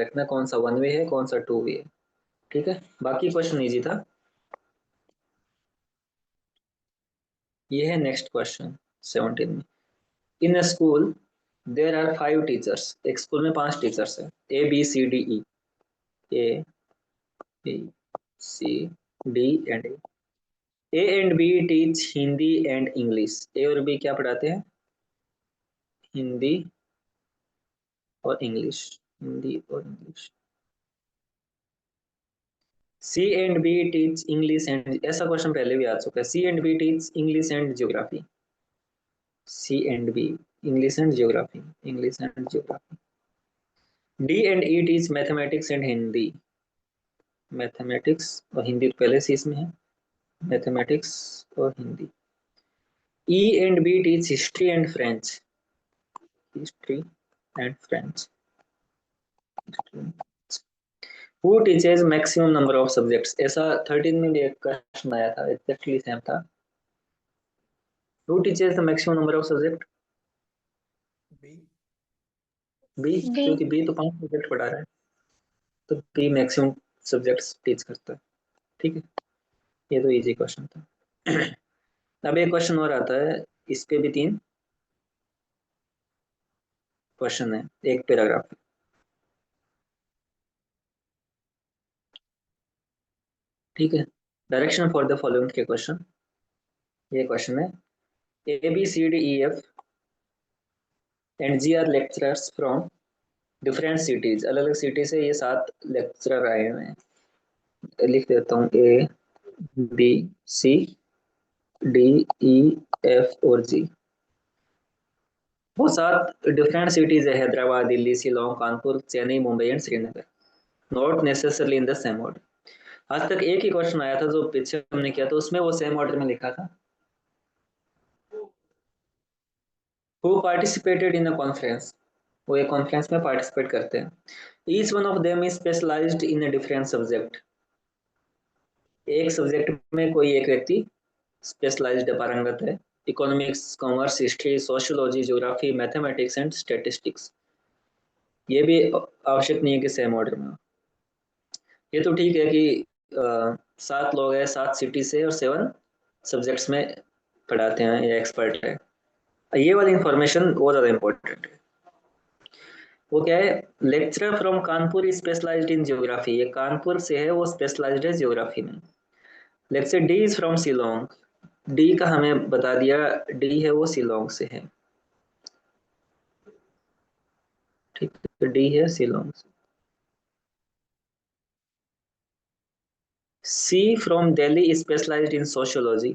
रखना कौन सा 1 वे है कौन सा 2 वे है। ठीक है, बाकी क्वेश्चन इजी था। ये है नेक्स्ट क्वेश्चन 17 में। In a school there are 5 teachers. एक स्कूल में 5 टीचर्स है, A B C D E. A B C D and A and B teach Hindi and English. A और बी क्या पढ़ाते हैं? हिंदी और इंग्लिश। हिंदी और English. C and B teach English and, ऐसा क्वेश्चन पहले भी आ चुका है। C and B teach English and geography. C and B English and geography. English and geography. D and E teach mathematics and Hindi. Mathematics और हिंदी तो पहले से इसमें है, मैथमेटिक्स और Hindi. E and B teach history and French. History and French. Who teaches maximum number of subjects. ऐसा 13 में भी एक क्वेश्चन आया था, एग्जैक्टली सेम था। Who teaches the maximum number of subject? B. B, D. क्योंकि बी तो 5 सब्जेक्ट पढ़ा रहा है, तो बी मैक्सिमम सब्जेक्ट्स टीच करता है। ठीक है, ये तो इजी क्वेश्चन था। अब एक क्वेश्चन और आता है, इस पे भी 3 क्वेश्चन है एक पैराग्राफ। ठीक है, डायरेक्शन फॉर द फॉलोइंग के क्वेश्चन। ये क्वेश्चन है, A B C D E F and G are lecturers from different cities. अलग अलग सिटी से ये 7 लेक्चरर आए हुए हैं। लिख देता हूँ, A B C D E F और जी। वो 7 डिफरेंट सिटीज है, Hyderabad, Delhi, Shillong, Kanpur, Chennai, Mumbai and Srinagar. Not necessarily in the same order. आज तक एक ही क्वेश्चन आया था जो पीछे हमने किया था, उसमें वो सेम ऑर्डर में लिखा था। Who participated in a conference. वो एक कॉन्फ्रेंस में पार्टिसिपेट करते हैं। Each one of them is specialized in a different subject. एक सब्जेक्ट में कोई एक व्यक्ति स्पेशलाइज्ड पारंगत है। Economics, commerce, history, sociology, geography, mathematics and statistics. ये भी आवश्यक नहीं है कि सेम ऑर्डर में हो। ये तो ठीक है कि 7 लोग हैं, 7 सिटी से और 7 सब्जेक्ट्स में पढ़ाते हैं या एक्सपर्ट है। ये वाली इंफॉर्मेशन बहुत ज़्यादा इंपॉर्टेंट है। वो क्या है, lecturer from Kanpur is specialized in geography. ये कानपुर से है, वो स्पेशलाइज्ड है ज्योग्राफी में। Lecture D is from Shillong. D का हमें बता दिया, डी है वो शिलोंग से है। ठीक है, तो डी है शिलोंग से। C from Delhi specialized in sociology.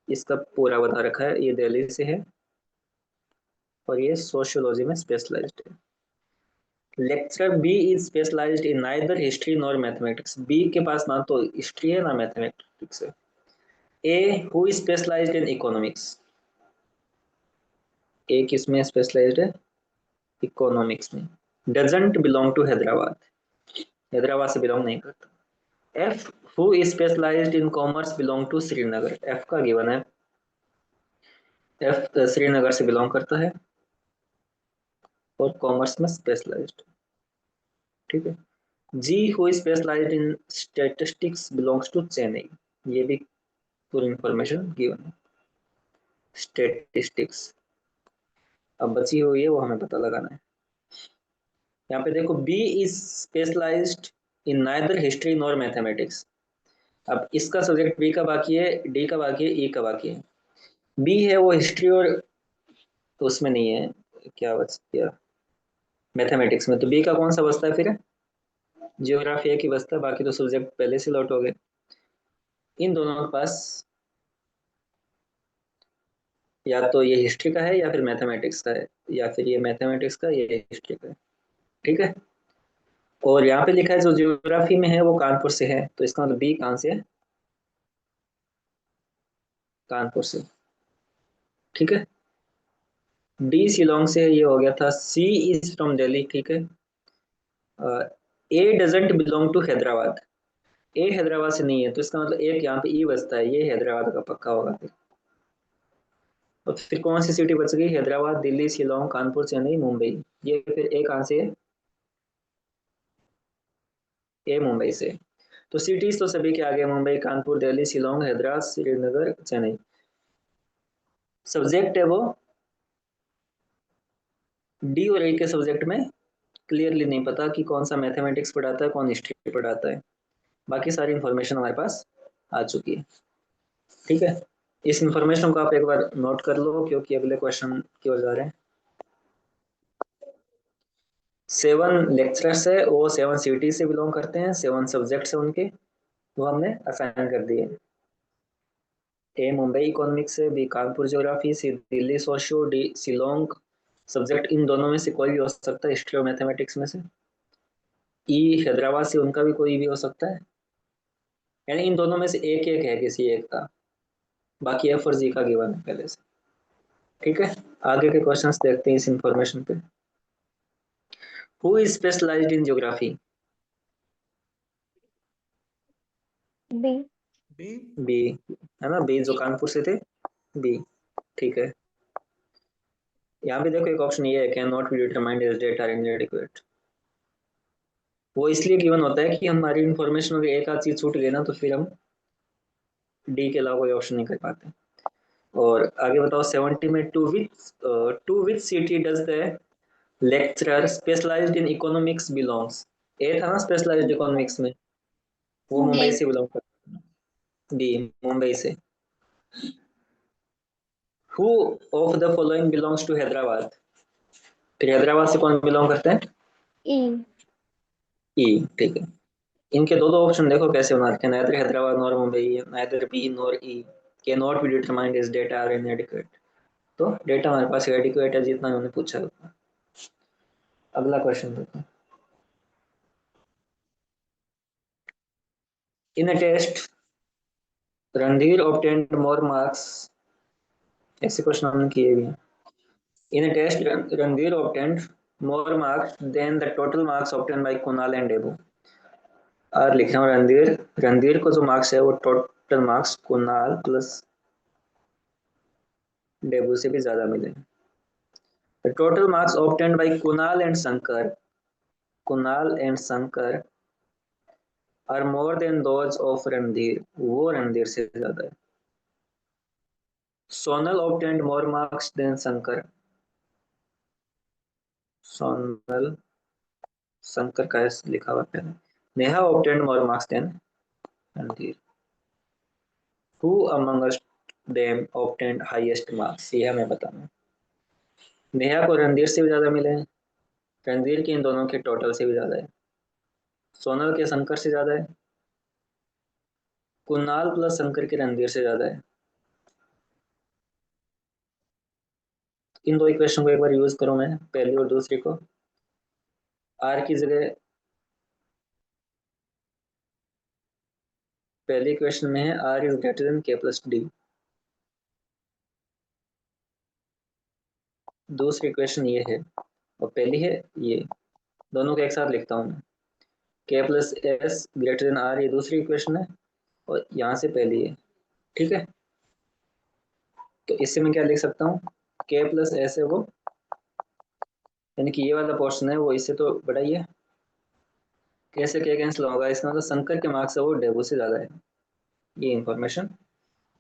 इसका पूरा बता रखा है, ये दिल्ली से है और ये सोशियोलॉजी में स्पेशलाइज्ड है। Lecturer B is specialized in neither history nor mathematics. B के पास ना तो हिस्ट्री है ना मैथमेटिक्स है। A who is specialized in economics. A किस में स्पेशलाइज्ड है? इकोनॉमिक्स में। Doesn't belong to Hyderabad. Hyderabad से बिलोंग नहीं करता। F who is specialized in commerce belong to Srinagar. F का गिवन है, एफ श्रीनगर से बिलोंग करता है और कॉमर्स में स्पेशलाइज्ड। ठीक है। G who is specialized in statistics belongs to Chennai. ये भी पूरी इंफॉर्मेशन गिवन है। स्टैटिस्टिक्स अब बची हुई है, वो हमें पता लगाना है। यहाँ पे देखो, B is specialized in neither history nor mathematics. अब इसका सब्जेक्ट बी का बाकी है, डी का बाकी है, ई का बाकी है। बी है वो हिस्ट्री और उसमें नहीं है, क्या बच गया, मैथमेटिक्स में। तो बी का कौन सा बचता है फिर? जियोग्राफी की बचता है, बाकी तो सब्जेक्ट पहले से लौट हो गए। इन दोनों के पास या तो ये हिस्ट्री का है या फिर मैथमेटिक्स का है, या फिर ये मैथमेटिक्स का ये हिस्ट्री का है। ठीक है, और यहाँ पे लिखा है जो ज्योग्राफी में है वो कानपुर से है, तो इसका मतलब बी कहाँ से है? कानपुर से। ठीक है, डी शिलोंग से ये हो गया था। सी इज फ्रॉम दिल्ली। ठीक है, ए डजेंट बिलोंग टू हैदराबाद। ए हैदराबाद से नहीं है, तो इसका मतलब एक यहाँ पे ई बचता है, ये हैदराबाद का पक्का होगा फिर। और फिर कौन सी सिटी बच गई? हैदराबाद, दिल्ली, शिलोंग, कानपुर, चेन्नई, मुंबई। ये फिर ए कहाँ से है? ए मुंबई से। तो सिटीज तो सभी के आगे, मुंबई, कानपुर, दिल्ली, शिलोंग, हैदराबाद, श्रीनगर, चेन्नई। सब्जेक्ट है वो डी और ए के सब्जेक्ट में क्लियरली नहीं पता कि कौन सा मैथमेटिक्स पढ़ाता है, कौन हिस्ट्री पढ़ाता है। बाकी सारी इंफॉर्मेशन हमारे पास आ चुकी है। ठीक है, इस इंफॉर्मेशन को आप एक बार नोट कर लो, क्योंकि अगले क्वेश्चन की ओर जा रहे हैं। 7 लेक्चरर्स है, वो 7 सिटी से बिलोंग करते हैं, 7 सब्जेक्ट्स है उनके, वो हमने असाइन कर दिए। ए मुंबई इकोनॉमिक्स है, B Kanpur geography, C Delhi socio, D Shillong. Subject इन दोनों में से कोई भी हो सकता है, हिस्ट्री और मैथमेटिक्स में से। ई हैदराबाद से, उनका भी कोई भी हो सकता है, यानी इन दोनों में से एक एक है किसी एक का। बाकी एफ और जी का गिवन है पहले से। ठीक है, आगे के क्वेश्चंस देखते हैं इस इंफॉर्मेशन पे। Who is specialized in geography? B. B. B, है ना, बी जो कानपुर से थे, बी। ठीक है, यहाँ पे देखो एक ऑप्शन ये है, can not be determined as data are inadequate. वो इसलिए गिवन होता है कि हमारी इंफॉर्मेशन अगर एक आध चीज छूट गई ना, तो फिर हम डी के अलावा कोई ऑप्शन नहीं कर पाते। और आगे बताओ, 70 में to which city does the lecturer specialized in economics belongs? A था ना स्पेशलाइज्ड इकोनॉमिक्स में, वो मुंबई बी। से बिलोंग करता है। बी मुंबई से। Who of the following belongs to Hyderabad? फिर हैदराबाद से कौन बिलोंग करते हैं? ई। ई। ठीक है, इनके दो दो ऑप्शन देखो कैसे बना रखे हैं, neither Hyderabad nor Mumbai, neither B nor E, can not be determined is data are inadequate. तो डेटा हमारे पास एडिक्वेट है, जितना उन्होंने पूछा उतना। अगला क्वेश्चन देखो। In a test Randhir obtained more marks, ऐसे क्वेश्चन हमने किए भी हैं। In a test Randhir obtained more marks than the total marks obtained by Kunal and Debu। और लिख रहा हूँ, रणधीर रणधीर को जो मार्क्स है वो total marks Kunal plus debut से भी ज्यादा मिले। The total marks obtained by Kunal and Shankar are more than those of Randhir, वो रणधीर से ज्यादा है। Sonal obtained more marks than Shankar, Sonal Shankar का लिखा हुआ है। Neha obtained more marks than Randhir. Who amongst them obtained highest marks? ये हमें बताना है। नेहा को रणधीर से भी ज्यादा मिले हैं, रणधीर के इन दोनों के टोटल से भी ज्यादा है, सोनल के शंकर से ज्यादा है, कुणाल प्लस शंकर के रणधीर से ज्यादा है। इन दो इक्वेशन को एक बार यूज करो, मैं पहली और दूसरी को। आर की जगह पहली इक्वेशन में है आर इज ग्रेटर देन के प्लस डी। दूसरी इक्वेशन ये है, और पहली है ये। दोनों को एक साथ लिखता हूँ मैं। K plus S greater than R, ये दूसरी इक्वेशन है, और यहाँ से पहली है। ठीक है, तो इससे मैं क्या लिख सकता हूँ, के प्लस एस है वो, यानी कि ये वाला पोर्शन है वो इससे तो बड़ा ही है। कैसे क्या कैंसिल होगा, इसका मतलब शंकर के मार्क्स है वो डेबू से ज्यादा है। ये इंफॉर्मेशन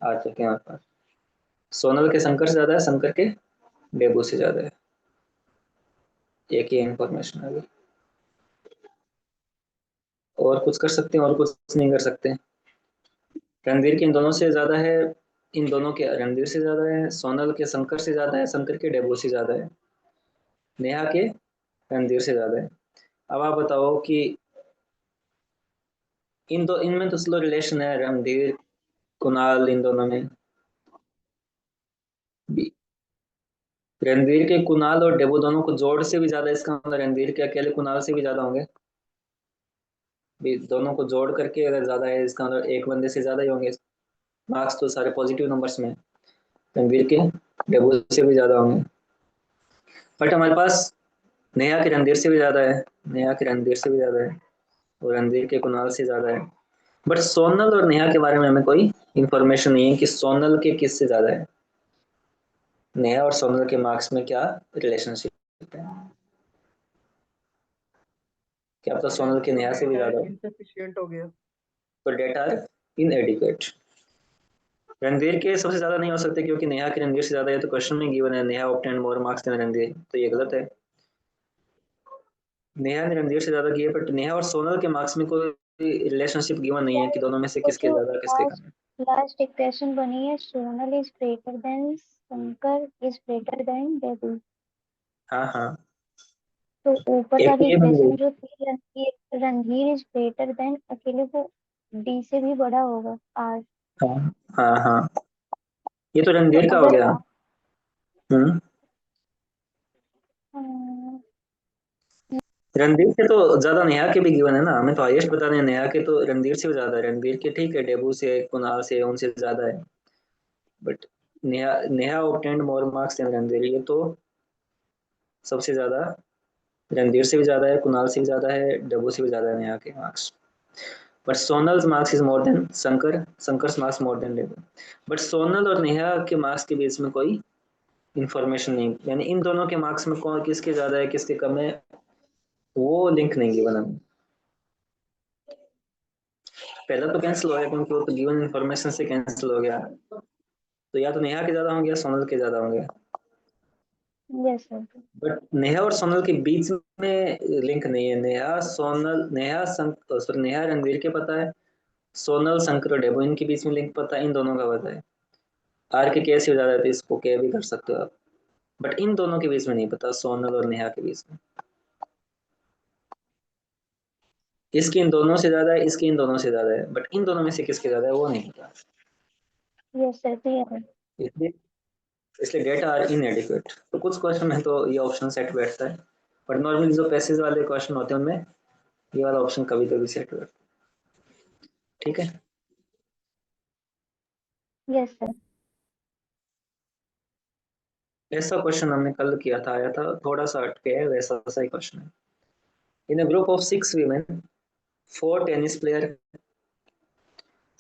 आ चुके हैं हमारे पास। सोनल के शंकर से ज्यादा है, शंकर के डेबू से ज्यादा है। एक ही इंफॉर्मेशन है। और कुछ कर सकते हैं, और कुछ नहीं कर सकते। रणधीर के इन दोनों से ज्यादा है, इन दोनों के रणधीर से ज्यादा है, सोनल के शंकर से ज्यादा है, शंकर के डेबू से ज्यादा है, नेहा के रणधीर से ज्यादा है। अब आप बताओ कि इनमें तो स्लो रिलेशन है, रणधीर कुणाल इन दोनों में भी। रणधीर के कुणाल और डेबू दोनों को जोड़ से भी ज्यादा, इसका मतलब रणधीर के अकेले कुणाल से भी ज्यादा होंगे भी। दोनों को जोड़ करके अगर ज्यादा है, इसका मतलब एक बंदे से ज्यादा ही होंगे। मार्क्स तो सारे पॉजिटिव नंबर्स में रणधीर के डेबू से भी ज्यादा होंगे। बट हमारे पास नेहा के रणधीर से भी ज्यादा है, नेहा के रणधीर से भी ज्यादा है, और रणधीर के कुणाल से ज्यादा है। बट सोनल और नेहा के बारे में हमें कोई इंफॉर्मेशन नहीं है कि सोनल के किस से ज्यादा है, नेहा और सोनल के मार्क्स में क्या रिलेशनशिप है। क्या पता सोनल के नेहा से भी ज्यादा हो। इनसफिशिएंट हो गया। तो डेटा आर इनएडिक्वेट। रणधीर के सबसे ज्यादा नहीं हो सकते क्योंकि नेहा के रणधीर से ज्यादा है, तो क्वेश्चन में गिवन है Neha obtained more marks than Randhir, तो ये गलत है। नेहा ने रणधीर से ज्यादा किए, बट नेहा और सोनल के मार्क्स में कोई रिलेशनशिप गिवन नहीं है कि दोनों में से वो किसके जो ज्यादा किसके कम है। लास्ट इक्वेशन बनी है, Sonal is greater than Shankar is greater than debut. हाँ हाँ, तो ऊपर एक वाली ये बन इक्वेशन गई। जो थी, रणधीर इज ग्रेटर देन अकेले, वो डी से भी बड़ा होगा आर। हाँ हाँ हाँ, ये तो तो रणधीर का हो अगर गया। हम्म, अम, रणधीर से तो ज्यादा नेहा के भी गिवन है ना, हमें तो हाईएस्ट बता रहे हैं, नेहा के तो रणधीर से भी ज्यादा है। रणधीर के ठीक है, डेबू से कुणाल से उनसे ज्यादा है, but Neha Neha obtained more marks than Randhir, ये तो सबसे ज्यादा रणधीर से भी ज्यादा है, कुणाल से भी ज्यादा है, डेबू से भी ज्यादा है नेहा के marks. But Sonal marks is more than Shankar, Shankar marks more than debut. But Sonal और नेहा के मार्क्स के बीच में कोई इंफॉर्मेशन नहीं, यानी इन दोनों के मार्क्स में कौन किसके ज्यादा है किसके कम है, वो लिंक नहीं गिवन हमें। पहला तो कैंसिल हो गया क्योंकि वो तो गिवन इन्फॉर्मेशन से कैंसिल हो गया, तो या तो नेहा के ज्यादा होंगे या सोनल के ज्यादा होंगे। Yes sir. बट नेहा और सोनल के बीच में लिंक नहीं है। नेहा सोनल, सॉरी नेहा रणवीर के पता है, सोनल शंकर और डेबो इनके बीच में लिंक पता है, इन दोनों का पता है। आर के कैसे हो जाता है तो इसको क्या भी कर सकते हो आप, बट इन दोनों के बीच में नहीं पता, सोनल और नेहा के बीच में। इसकी इन दोनों से ज्यादा है, इसकी इन दोनों से ज्यादा है, बट इन दोनों में से किसके ज्यादा है वो नहीं पता। यस सर, क्लियर है। इसलिए इसलिए डेटा आर इनएडिक्वेट। तो कुछ क्वेश्चन में तो ये ऑप्शन सेट बैठता है, बट नॉर्मली जो पैसेज वाले क्वेश्चन होते हैं उनमें ये वाला ऑप्शन कभी कभी सेट बैठता है। ठीक है, यस सर। ऐसा क्वेश्चन हमने कल किया था, आया था, थोड़ा सा हटके है, वैसा सा ही क्वेश्चन है। In a group of 6 women, 4 tennis player,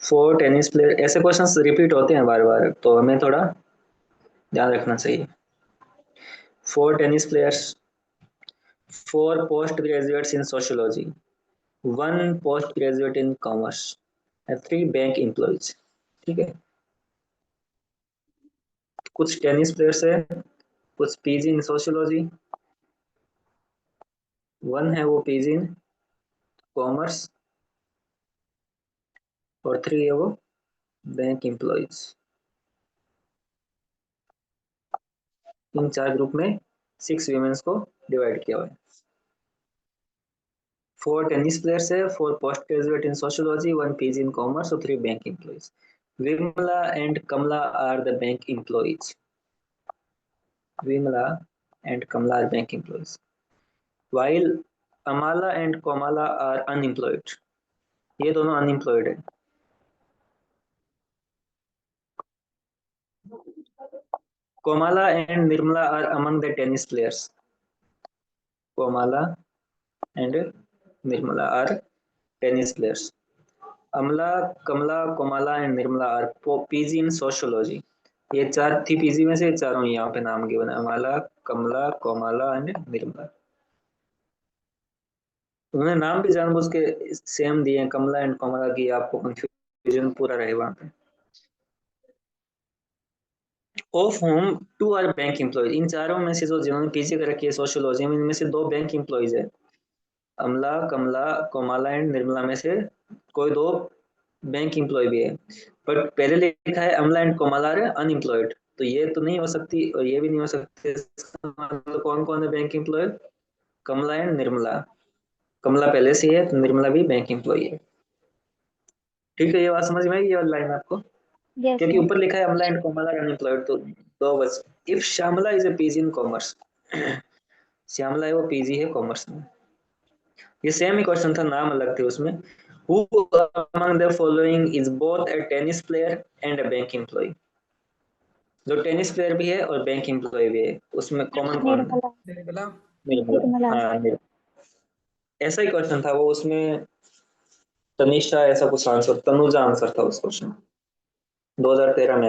4 tennis player, ऐसे क्वेश्चंस रिपीट होते हैं बार बार, तो हमें थोड़ा ध्यान रखना चाहिए। 4 tennis players, 4 post graduates in sociology, 1 post graduate in commerce, 3 bank employees. ठीक है, कुछ टेनिस प्लेयर्स है, कुछ पीजी इन सोशियोलॉजी, 1 है वो पीजी इन कॉमर्स, और 3 है वो बैंक एम्प्लॉयज। इन 4 ग्रुप में 6 वीमेंस को डिवाइड किया हुआ है। 4 टेनिस प्लेयर्स है, 4 post graduate in sociology, 1 PG in commerce और 3 bank employees. Vimala and Kamala are the bank employees. Vimala and Kamala are bank employees, while Amala and Komala are unemployed. ये दोनों अनएम्प्लॉयड है। Komala and Nirmala are among the tennis players. Komala and Nirmala are tennis players. Amala, Kamala, Komala and Nirmala are PG in sociology. ये 4 थी PG में से, चारों यहाँ पे नाम गिवन है, अमाला, कमला, कोमाला एंड निर्मला। उन्होंने नाम भी जानबूझ के सेम दिए हैं, कमला एंड कोमला की, आपको कंफ्यूजन पूरा रहे वहां पे। Of whom 2 are bank employees. इन चारों में से जो जिन्होंने पीजी कर रखी है सोशियोलॉजी में, इनमें से 2 बैंक एम्प्लॉयज है, अमला, कमला, कोमाला एंड निर्मला में से कोई 2 बैंक एम्प्लॉय भी है। बट पहले लिखा है अमला एंड कोमाला आर अनएम्प्लॉयड, तो ये तो नहीं हो सकती और ये भी नहीं हो सकते। मतलब कौन कौन है bank employee? Kamala and Nirmala. Kamala पहले से है तो निर्मला भी बैंक एम्प्लॉय है। ठीक है, ये बात समझ में आई ये वाली लाइन आपको? यस क्योंकि सर। ऊपर लिखा है अमला एंड कोमला आर अनएम्प्लॉयड, तो 2 बस। If Shyamala is a PG in commerce, Shyamala है वो पीजी है कॉमर्स में। ये सेम ही क्वेश्चन था, नाम अलग थे उसमें। Who among the following is both a tennis player and a bank employ. जो टेनिस प्लेयर भी है और बैंक एम्प्लॉय भी है, उसमें कॉमन कौन है? निर्मला। निर्मला। निर्मला। निर्मला। हाँ, ऐसा ही क्वेश्चन था वो, उसमें तनिषा ऐसा कुछ आंसर, तनुजा आंसर था उस क्वेश्चन, 2013 में।